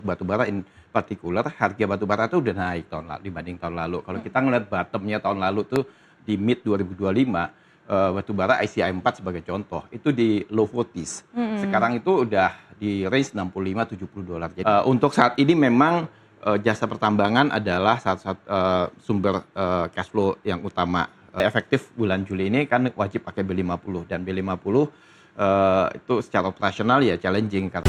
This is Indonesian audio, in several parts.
Batubara in particular, harga batubara itu udah naik dibanding tahun lalu. Kalau kita ngeliat bottomnya tahun lalu tuh di mid 2025, batubara ICI 4 sebagai contoh, itu di low 40s. Sekarang itu udah di range $65-70. Jadi, untuk saat ini memang jasa pertambangan adalah satu sumber cash flow yang utama. Efektif bulan Juli ini kan wajib pakai B50, dan B50 itu secara operasional ya challenging karena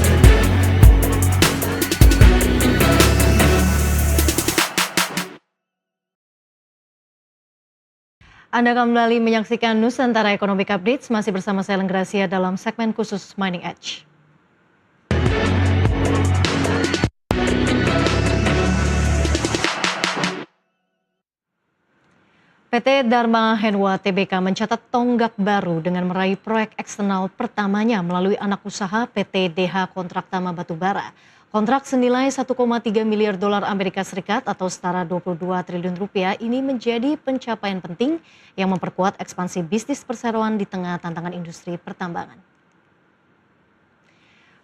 Anda kembali menyaksikan Nusantara Economic Updates, masih bersama saya Lenggracia dalam segmen khusus Mining Edge. PT Dharma Henwa Tbk mencatat tonggak baru dengan meraih proyek eksternal pertamanya melalui anak usaha PT DH Kontraktama Batubara. Kontrak senilai 1,3 miliar dolar Amerika Serikat atau setara 22 triliun rupiah ini menjadi pencapaian penting yang memperkuat ekspansi bisnis perseroan di tengah tantangan industri pertambangan.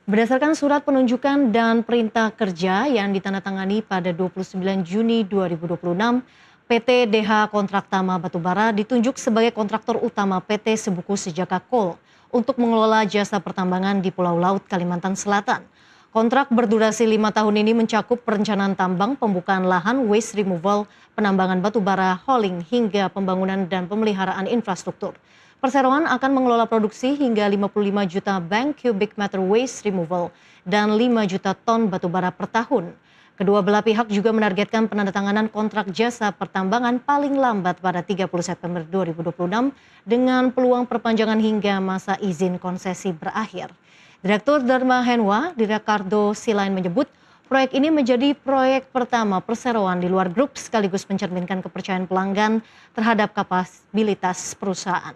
Berdasarkan surat penunjukan dan perintah kerja yang ditandatangani pada 29 Juni 2026, PT DH Kontraktama Batubara ditunjuk sebagai kontraktor utama PT Sebuku Sejaka Coal untuk mengelola jasa pertambangan di Pulau Laut, Kalimantan Selatan. Kontrak berdurasi 5 tahun ini mencakup perencanaan tambang, pembukaan lahan, waste removal, penambangan batubara, hauling, hingga pembangunan dan pemeliharaan infrastruktur. Perseroan akan mengelola produksi hingga 55 juta bank cubic meter waste removal dan 5 juta ton batubara per tahun. Kedua belah pihak juga menargetkan penandatanganan kontrak jasa pertambangan paling lambat pada 30 September 2026 dengan peluang perpanjangan hingga masa izin konsesi berakhir. Direktur Dharma Henwa, Ricardo Silain menyebut, proyek ini menjadi proyek pertama perseroan di luar grup sekaligus mencerminkan kepercayaan pelanggan terhadap kapasitas perusahaan.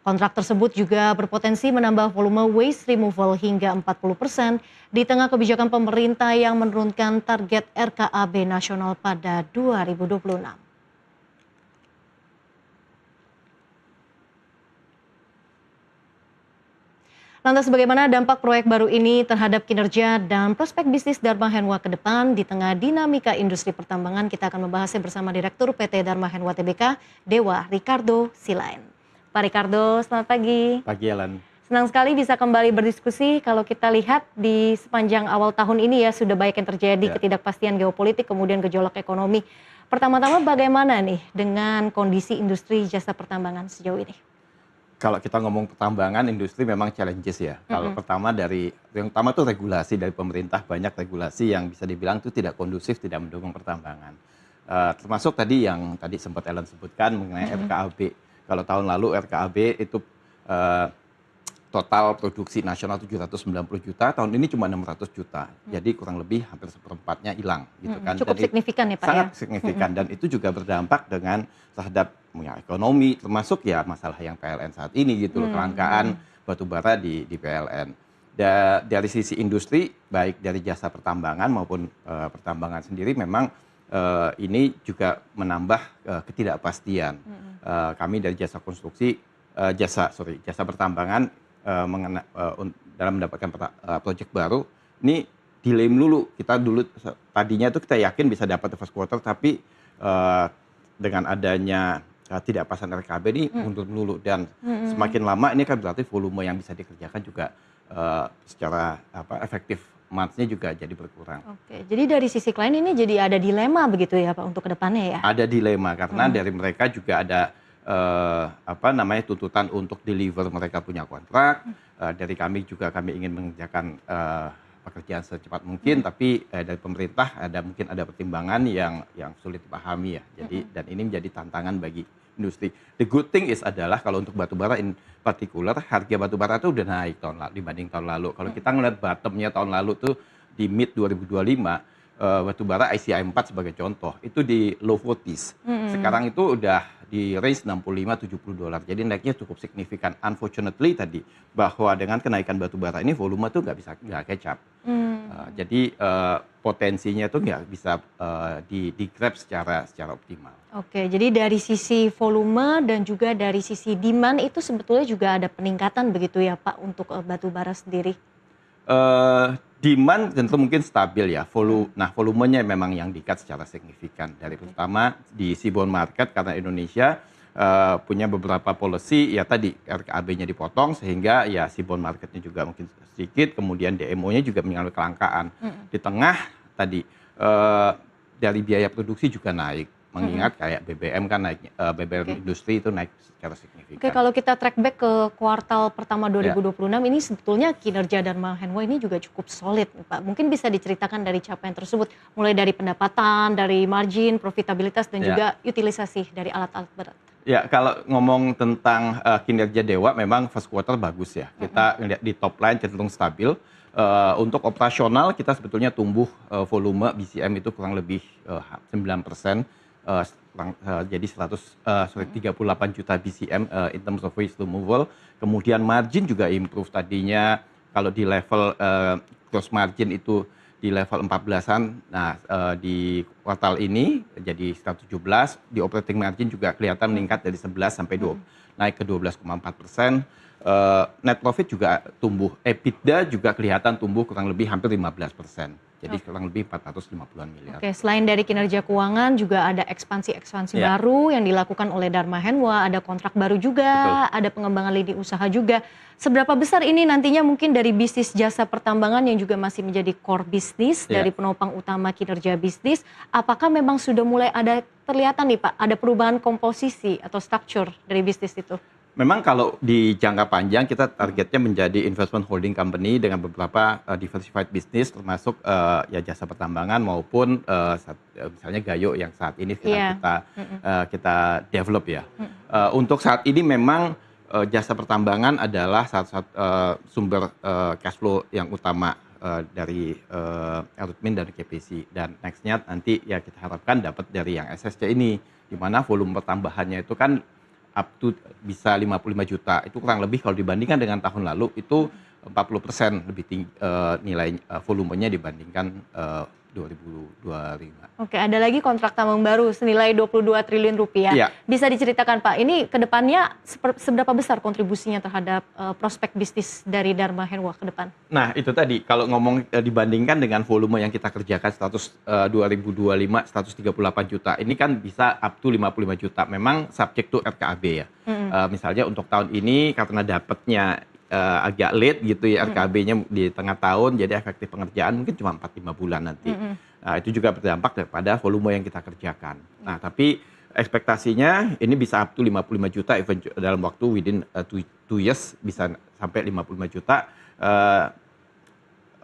Kontrak tersebut juga berpotensi menambah volume waste removal hingga 40% di tengah kebijakan pemerintah yang menurunkan target RKAB nasional pada 2026. Lantas bagaimana dampak proyek baru ini terhadap kinerja dan prospek bisnis Dharma Henwa ke depan di tengah dinamika industri pertambangan? Kita akan membahasnya bersama Direktur PT Dharma Henwa Tbk, Dewa Ricardo Silain. Pak Ricardo, selamat pagi. pagi Alan. Senang sekali bisa kembali berdiskusi. Kalau kita lihat di sepanjang awal tahun ini ya sudah banyak yang terjadi, ketidakpastian geopolitik, kemudian gejolak ekonomi. Pertama-tama bagaimana nih dengan kondisi industri jasa pertambangan sejauh ini? Kalau kita ngomong pertambangan, industri memang challenges ya. Kalau yang pertama tuh regulasi dari pemerintah, banyak regulasi yang bisa dibilang itu tidak kondusif, tidak mendukung pertambangan. Termasuk tadi yang tadi sempat Ellen sebutkan mengenai RKAB. Kalau tahun lalu RKAB itu total produksi nasional 790 juta, tahun ini cuma 600 juta. Jadi kurang lebih hampir seperempatnya hilang gitu kan. Cukup signifikan ya Pak sangat signifikan, dan itu juga berdampak dengan terhadap ekonomi, termasuk ya masalah yang PLN saat ini gitu loh, kelangkaan batubara di PLN. Dari sisi industri, baik dari jasa pertambangan maupun pertambangan sendiri memang ini juga menambah ketidakpastian. Kami dari jasa konstruksi, jasa pertambangan dalam mendapatkan proyek baru ini delay dulu. Kita dulu tadinya itu kita yakin bisa dapat the first quarter, tapi dengan adanya tidak pasan RKAB ini mundur dulu, dan semakin lama ini kan berarti volume yang bisa dikerjakan juga secara efektif months-nya juga jadi berkurang. Oke, jadi dari sisi klien ini jadi ada dilema begitu ya Pak untuk kedepannya ya? Ada dilema karena dari mereka juga ada tuntutan untuk deliver, mereka punya kontrak. Dari kami juga kami ingin mengerjakan pekerjaan secepat mungkin, tapi dari pemerintah mungkin ada pertimbangan yang sulit dipahami ya. Jadi dan ini menjadi tantangan bagi industri. The good thing is adalah kalau untuk batubara in particular, harga batubara itu udah naik dibanding tahun lalu. Kalau kita ngeliat bottomnya tahun lalu tuh di mid 2025, batubara ICI 4 sebagai contoh, itu di low 40s. Sekarang itu udah di range $65-70. Jadi naiknya cukup signifikan. Unfortunately tadi, bahwa dengan kenaikan batubara ini volume tuh nggak catch up. Jadi potensinya tuh nggak bisa di-grab secara optimal. Oke, jadi dari sisi volume dan juga dari sisi demand itu sebetulnya juga ada peningkatan begitu ya Pak untuk batubara sendiri? Demand tentu mungkin stabil ya. Volumenya memang yang di-cut secara signifikan. Dari terutama di seaborne market karena Indonesia punya beberapa policy ya tadi RKAB-nya dipotong sehingga ya seaborne marketnya juga mungkin sedikit, kemudian DMO-nya juga mengalami kelangkaan. Di tengah tadi dari biaya produksi juga naik. Mengingat kayak BBM kan naik, BBM industri itu naik secara signifikan. Oke, kalau kita track back ke kuartal pertama 2026 ini sebetulnya kinerja Dharma Henwa ini juga cukup solid, Pak. Mungkin bisa diceritakan dari capaian tersebut, mulai dari pendapatan, dari margin, profitabilitas, dan juga utilisasi dari alat-alat berat. Ya, kalau ngomong tentang kinerja Dewa, memang first quarter bagus ya. Kita lihat di top line cenderung stabil. Untuk operasional kita sebetulnya tumbuh volume BCM itu kurang lebih 9%. Jadi 38 juta BCM in terms of waste removal. Kemudian margin juga improve, tadinya kalau di level gross margin itu di level 14-an, nah di kuartal ini jadi 117, di operating margin juga kelihatan meningkat dari 11 sampai 20, naik ke 12,4%. Net profit juga tumbuh, EBITDA juga kelihatan tumbuh kurang lebih hampir 15%. Jadi kurang lebih 450-an miliar. Oke, selain dari kinerja keuangan juga ada ekspansi baru yang dilakukan oleh Dharma Henwa, ada kontrak baru juga, ada pengembangan lini usaha juga. Seberapa besar ini nantinya mungkin dari bisnis jasa pertambangan yang juga masih menjadi core bisnis dari penopang utama kinerja bisnis, apakah memang sudah mulai ada terlihatan nih Pak, ada perubahan komposisi atau structure dari bisnis itu? Memang kalau di jangka panjang kita targetnya menjadi investment holding company dengan beberapa diversified business termasuk ya jasa pertambangan maupun misalnya Gayo yang saat ini kita develop ya. Untuk saat ini memang jasa pertambangan adalah satu sumber cash flow yang utama dari Erutmin dan KPC, dan nextnya nanti ya kita harapkan dapat dari yang SSC ini, di mana volume pertambahannya itu kan up to bisa 55 juta. Itu kurang lebih kalau dibandingkan dengan tahun lalu itu 40% lebih tinggi nilai volumenya dibandingkan 2025. Oke, ada lagi kontrak tambang baru senilai 22 triliun rupiah. Bisa diceritakan Pak, ini ke depannya seberapa besar kontribusinya terhadap prospek bisnis dari Dharma Henwa ke depan? Nah, itu tadi kalau ngomong dibandingkan dengan volume yang kita kerjakan 2025 138 juta, ini kan bisa up to 55 juta. Memang subject to RKAB ya. Misalnya untuk tahun ini karena dapatnya agak late gitu ya, RKB-nya di tengah tahun, jadi efektif pengerjaan mungkin cuma 4-5 bulan nanti. Nah, itu juga berdampak daripada volume yang kita kerjakan. Nah, tapi ekspektasinya ini bisa up to 55 juta dalam waktu within 2 years bisa sampai 55 juta.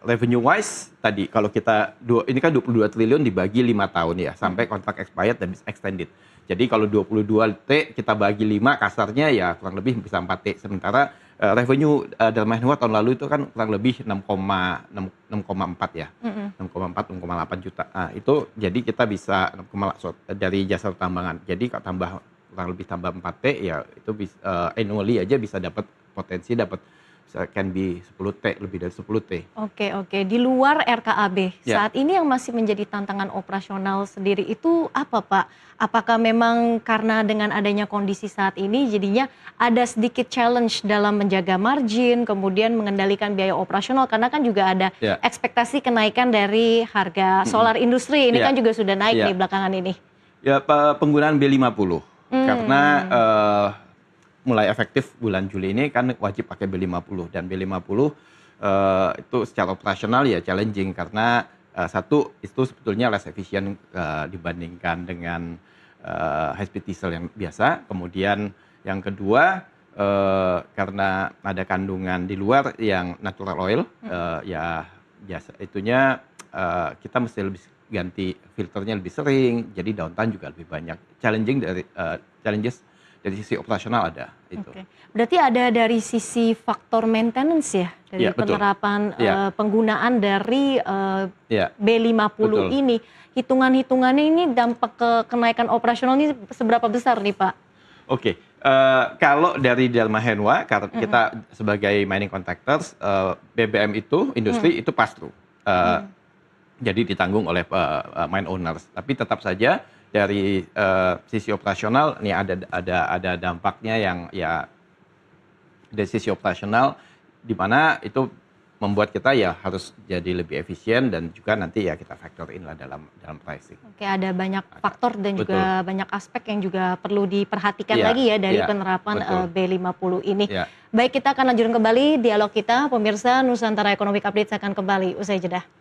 Revenue wise tadi kalau kita ini kan 22 triliun dibagi 5 tahun ya, sampai kontrak expired dan extended. Jadi kalau 22T kita bagi 5 kasarnya ya kurang lebih bisa 4T. Sementara revenue Dharma Henwa tahun lalu itu kan kurang lebih 6,4 ya. 6,8 juta. Nah, itu jadi kita bisa dari jasa pertambangan. Jadi kalau kurang lebih tambah 4T ya itu bisa annually aja bisa dapat potensi can be 10T, lebih dari 10T. Oke. Di luar RKAB, saat ini yang masih menjadi tantangan operasional sendiri itu apa Pak? Apakah memang karena dengan adanya kondisi saat ini jadinya ada sedikit challenge dalam menjaga margin, kemudian mengendalikan biaya operasional, karena kan juga ada ekspektasi kenaikan dari harga solar industri, ini kan juga sudah naik nih belakangan ini. Ya, penggunaan B50, karena mulai efektif bulan Juli ini kan wajib pakai B50, dan B50 itu secara operasional ya challenging karena satu itu sebetulnya less efisien dibandingkan dengan high speed diesel yang biasa. Kemudian yang kedua karena ada kandungan di luar yang natural oil ya biasa itunya kita mesti lebih ganti filternya lebih sering, jadi downtime juga lebih banyak. Challenges dari sisi operasional ada itu. Berarti ada dari sisi faktor maintenance ya, dari penerapan penggunaan dari B50 ini. Hitungannya ini dampak ke kenaikan operasional ini seberapa besar nih Pak? Kalau dari Dharma Henwa, karena kita sebagai mining contractors, BBM itu industri itu pass through. Jadi ditanggung oleh mine owners. Tapi tetap saja dari sisi operasional nih ada dampaknya yang ya dari sisi operasional di mana itu membuat kita ya harus jadi lebih efisien dan juga nanti ya kita factor in lah dalam pricing. Oke, ada banyak faktor dan juga banyak aspek yang juga perlu diperhatikan Iya, lagi ya dari iya, penerapan betul. B50 ini. Ya. Baik, kita akan lanjutkan kembali dialog kita. Pemirsa, Nusantara Economic Update akan kembali usai jeda.